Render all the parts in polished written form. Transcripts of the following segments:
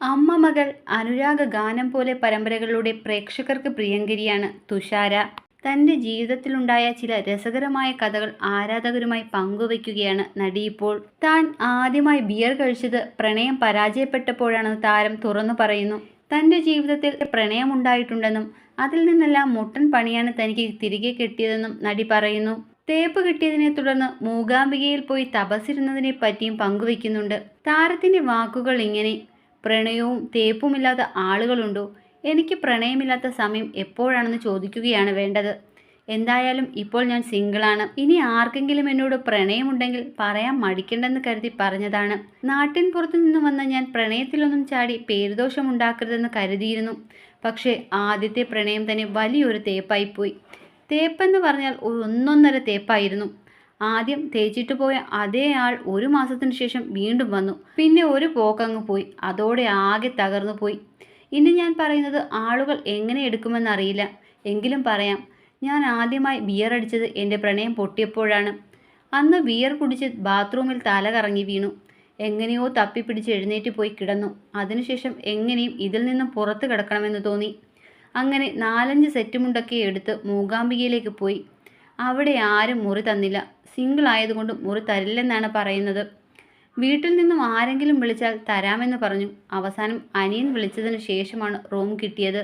അമ്മ മകൾ അനുരാഗ ഗാനം പോലെ പരമ്പരകളിലൂടെ പ്രേക്ഷകർക്ക് പ്രിയങ്കരിയാണ് തുഷാര. തൻ്റെ ജീവിതത്തിലുണ്ടായ ചില രസകരമായ കഥകൾ ആരാധകരുമായി പങ്കുവയ്ക്കുകയാണ് നടി ഇപ്പോൾ. താൻ ആദ്യമായി ബിയർ കഴിച്ചത് പ്രണയം പരാജയപ്പെട്ടപ്പോഴാണെന്ന് താരം തുറന്നു പറയുന്നു. തൻ്റെ ജീവിതത്തിൽ പ്രണയമുണ്ടായിട്ടുണ്ടെന്നും അതിൽ നിന്നെല്ലാം മുട്ടൻ പണിയാണ് തനിക്ക് തിരികെ കിട്ടിയതെന്നും നടി പറയുന്നു. തേപ്പ് കിട്ടിയതിനെ തുടർന്ന് മൂകാംബികയിൽ പോയി തപസ്സിരുന്നതിനെ പറ്റിയും പങ്കുവയ്ക്കുന്നുണ്ട്. താരത്തിൻ്റെ വാക്കുകൾ ഇങ്ങനെ: പ്രണയവും തേപ്പുമില്ലാത്ത ആളുകളുണ്ടോ? എനിക്ക് പ്രണയമില്ലാത്ത സമയം എപ്പോഴാണെന്ന് ചോദിക്കുകയാണ് വേണ്ടത്. എന്തായാലും ഇപ്പോൾ ഞാൻ സിംഗിളാണ്. ഇനി ആർക്കെങ്കിലും എന്നോട് പ്രണയമുണ്ടെങ്കിൽ പറയാൻ മടിക്കണ്ടെന്ന് കരുതി പറഞ്ഞതാണ്. നാട്ടിൻ പുറത്തു നിന്ന് വന്ന ഞാൻ പ്രണയത്തിലൊന്നും ചാടി പേരുദോഷമുണ്ടാക്കരുതെന്ന് കരുതിയിരുന്നു. പക്ഷേ ആദ്യത്തെ പ്രണയം തന്നെ വലിയൊരു തേപ്പായിപ്പോയി. തേപ്പെന്ന് പറഞ്ഞാൽ ഒന്നൊന്നര തേപ്പായിരുന്നു. ആദ്യം തേച്ചിട്ട് പോയ അതേ ആൾ ഒരു മാസത്തിന് ശേഷം വീണ്ടും വന്നു. പിന്നെ ഒരു പോക്കങ്ങ് പോയി. അതോടെ ആകെ തകർന്നു പോയി. ഇനി ഞാൻ പറയുന്നത് ആളുകൾ എങ്ങനെ എടുക്കുമെന്നറിയില്ല. എങ്കിലും പറയാം. ഞാൻ ആദ്യമായി ബിയർ അടിച്ചത് എൻ്റെ പ്രണയം പൊട്ടിയപ്പോഴാണ്. അന്ന് ബിയർ കുടിച്ച് ബാത്റൂമിൽ തല കറങ്ങി വീണു. എങ്ങനെയോ തപ്പിപ്പിടിച്ച് എഴുന്നേറ്റ് പോയി കിടന്നു. അതിനുശേഷം എങ്ങനെയും ഇതിൽ നിന്നും പുറത്ത് കിടക്കണമെന്ന് തോന്നി. അങ്ങനെ 4-5 സെറ്റ് മുണ്ടൊക്കെ എടുത്ത് മൂകാംബികയിലേക്ക് പോയി. അവിടെ ആരും മുറി തന്നില്ല. സിംഗിൾ ആയതുകൊണ്ട് മുറി തരില്ലെന്നാണ് പറയുന്നത്. വീട്ടിൽ നിന്നും ആരെങ്കിലും വിളിച്ചാൽ തരാമെന്ന് പറഞ്ഞു. അവസാനം അനിയൻ വിളിച്ചതിന് ശേഷമാണ് റൂം കിട്ടിയത്.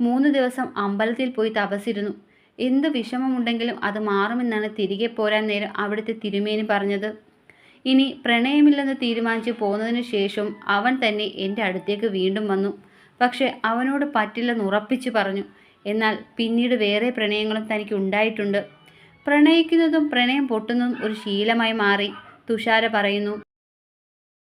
3 ദിവസം അമ്പലത്തിൽ പോയി തപസ്സിരുന്നു. എന്ത് വിഷമമുണ്ടെങ്കിലും അത് മാറുമെന്നാണ് തിരികെ പോരാൻ നേരം അവിടുത്തെ തിരുമേനി പറഞ്ഞത്. ഇനി പ്രണയമില്ലെന്ന് തീരുമാനിച്ച് പോന്നതിന് ശേഷം അവൻ തന്നെ എൻ്റെ അടുത്തേക്ക് വീണ്ടും വന്നു. പക്ഷെ അവനോട് പറ്റില്ലെന്ന് ഉറപ്പിച്ചു പറഞ്ഞു. എന്നാൽ പിന്നീട് വേറെ പ്രണയങ്ങളും തനിക്ക് ഉണ്ടായിട്ടുണ്ട്. പ്രണയിക്കുന്നതും പ്രണയം പൊട്ടുന്നതും ഒരു ശീലമായി മാറി, തുഷാര പറയുന്നു.